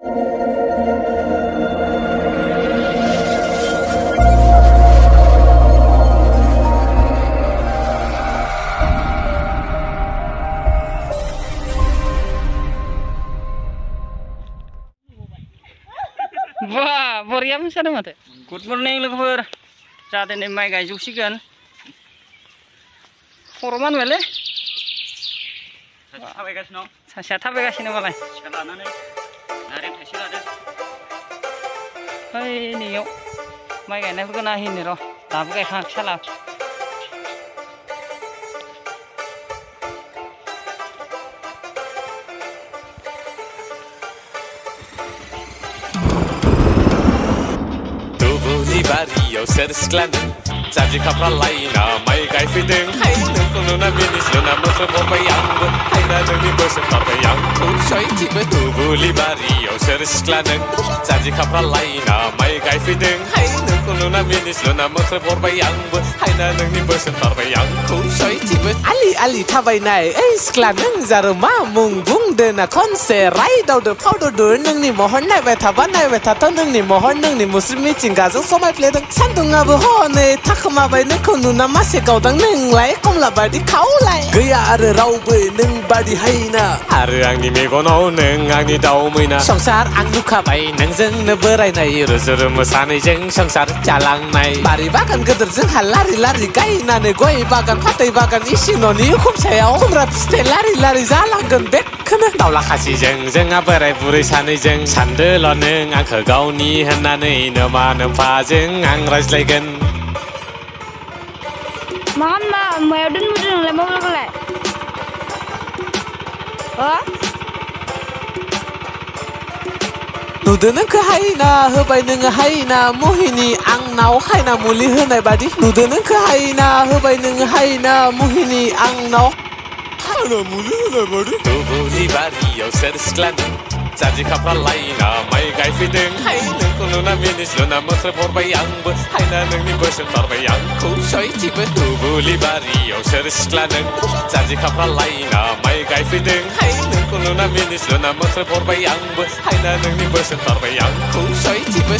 Wah, boriam sana mate. Good morning लोगोफोर. जाहाथे नै माइ गायजोबसिगोन. खर'मान मेले. थाबायगासिनो दं. सासेया थाबायगासिनो मालाय. सिखा लानानै नारें थाइसे लादों. ओइ नैयाव माइ गायनायफोरखौ नायहैनो र'. दाबो गायखाङाखै साला. बारियाव सोर सिख्लानो जाजि खाफ्रा लायना माइ गायफैदों हाय नोंखौ नुना मिनिस्लुना मोख्रोब हरबाय आंबो हायना नोंनि बोसोन बारबाय आंखौ सयथिबो दुबुलि बारियाव सोर सिख्लानो जाजि खाफ्रा लायना माइ गायफैदों हाय नोंखौ नुना मिनिस्लुना मोख्रोब हरबाय आंबो हायना नोंनि बोसोन बारबाय आंखौ सयथिबो आलि आलि थाबायनाय ओइ सिख्ला नों जारो मा मुं बुंदो ना खनसे रायदावदो फावदो नोंनि महर नायबाय थाथ' नोंनि महर नोंनि मुस्रि मिथिंगाजों समायफ्लेदों सान्दुंआबो हनै थाखोमाबाय नोंखौ नुना मासे गावदां नोंलाय कमला बादि खावलाय गैया आरो रावबो नों बादि हायना आरो आंनि मेगनाव नों आंनि दाउ मैना संसार आं नुखाबाय नोंजोंनो बोरायनाय रुजुरुमु सानैजों संसार जालांनाय बारि बागान गोदोर जोंहा लारि लारि गायनानै गय बागान फाथै बागान इसिं न'नि उखुम सायाव खुमब्रा फिथाइ लारि लारि जालांगोन बेखौनो दाउला खासिजों जोंहा बोराय बुरै सानैजों सानदोल' नों आंखौ गावनि होननानै नोमा नोम्फाजों आं रायज्लायगोन Makan mbak, mau dun lemau boleh. Oh? नुदो नोंखौ हायना होबाय नोङो हायना मोहिनी आंनाव हायना मुलि होनाय बादि नुदो नोंखौ हायना होबाय नोङो हायना मोहिनी आंनाव हायना मुलि होनाय बादि दुबुलि बारियाव सोर सिख्लानो जाजि खाफ्रा लायना माइ गायफैदों हाय नोंखौ नुना मिनिस्लुना मोख्रोब हरबाय आंबो हायना नोंनि बोसोन बारबाय आंखौ सयथिबो दुबुलि बारियाव सोर सिख्लानो जाजि खाफ्रा लायना माइ गायफैदों हाय नोंखौ नुना मिनिस्लुना मोख्रोब हरबाय आंबो हायना नोंनि बोसोन बारबाय आंखौ सयथिबो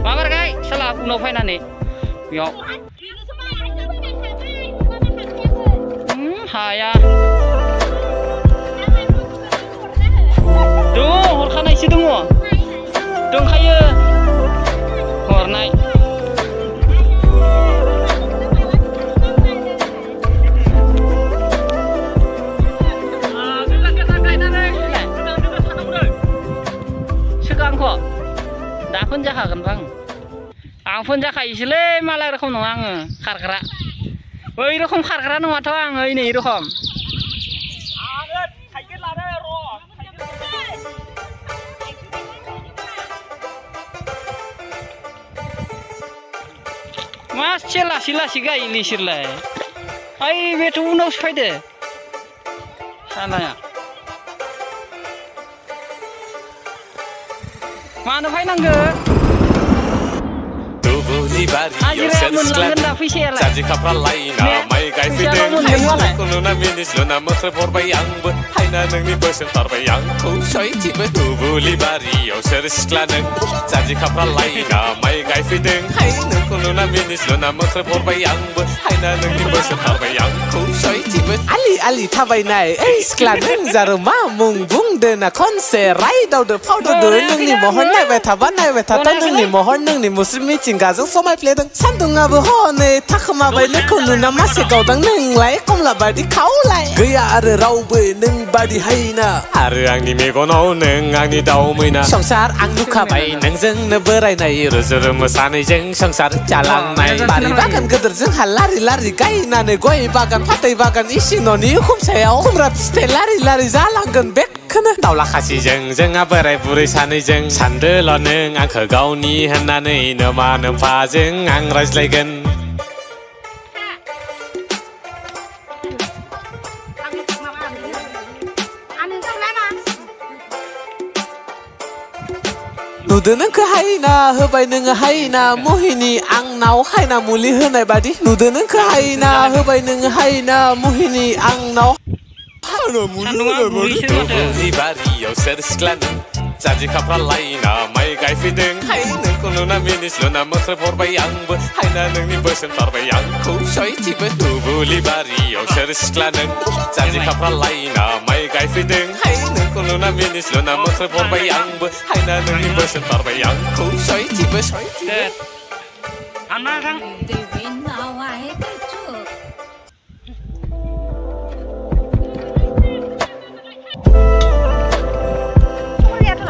Mabar guys, salah aku novai nane. Yo. Haya. Tuh, horkanai sih tuh. Dong kaya. Hornai. Sekarang kok. Dakon jahakan bang. Ampun jakaisile malah rokom nong karkera. Oi rokom karkera nong atau ini rokom. Mas sila siga ini sila. Ai betu unos faide. Sana ya. Mana fai nangge? दुबुलि बारियाव सेर सिख्लानि जाजि खाफ्रा लाइना माइ गायफैदों नोंखौ नुना मिनिस्लुना मोख्रेब हरबाय आंबो हायना नोंनि बोसोन थारबाय आंखौ सयथिबो दुबुलि बारियाव सेर सिख्लानि जाजि खाफ्रा लाइना माइ गायफैदों नोंखौ नुना मिनिस्लुना मोख्रेब हरबाय आंबो हायना नोंनि बोसोन थारबाय आंखौ सयथिबो आलि आलि थाबायनाय ओइ सिख्ला नों जारोमा मुं बुंदो ना खनसे रायदावदो फावदावदो नोंनि महर नायबाय थाथा नोंनि महर नोंनि मुस्रि मिथिंगाजों समायफ्लेदों सान्दुंआबो हनै थाखोमाबाय नोंखौ नुना मासे गावदां नोंलाय कमला बादि खावलाय गैया आरो रावबो नों बादि हायना आरो आंनि मेगनाव नों आंनि दाउ मैना संसार आं नुखाबाय नोंजोंनो बोरायनाय रुजु मोसानायजों संसार जालांनाय बारि बागान गोदोरजोंहा लारि लारि गायनानै गय बागान फाथै बागान इसिं न'नि उखुम सायाव खुमब्रा फिथाइ लारि लारि जालांगोन बेखौनो दाउला खासिजों जोंहा बोराय बुरै सानैजों सानदोल' नों आंखौ गावनि होननानै नोमा नोम्फाजों आं रायज्लायगोन नुदो नोंखौ हायना होबाय नोङो हायना महिनी आंनाव हायना मुलि होनाय बादि नुदो नोंखौ हायना होबाय नोङो हायना महिनी आंनाव हायना मुलि होनाय बादि दुबुलि बारियाव सेर सिख्लानि जाजि खाफ्रा लाइना माइ गायफैदों नोंखौ नुना मिनिस्लुना मोख्रेब हरबाय आंबो हायना नोंनि बोसोन थारबाय आंखौ सयथिबो दुबुलि बारियाव सेर सिख्लानि जाजि खाफ्रा लाइना माइ गायफैदों नोंखौ नुना मिनिस्लुना मोख्रेब हरबाय आंबो हायना नोंनि बोसोन थारबाय आंखौ सयथिबो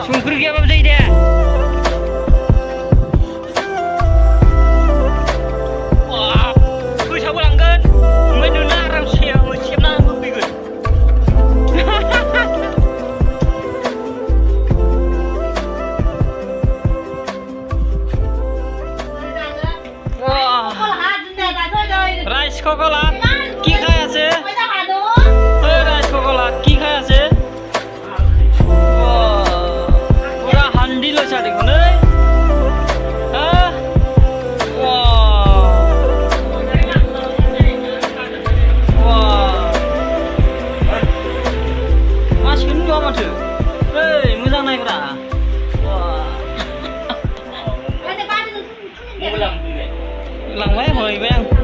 संख्रि गैयाबाबो जायो दे फैसाबो लांगोन ओमफ्राय नोंना आराम सेबना होफैगोन राइस कक'लाट কি খাই আছে রাইস কক'লাট কি খাই আছে পুরা হান্ডি লৈছা দেখোন मानसिखौनो नुवा माथो ओइ मोजां नायब्रा लांबाय हरबाय आं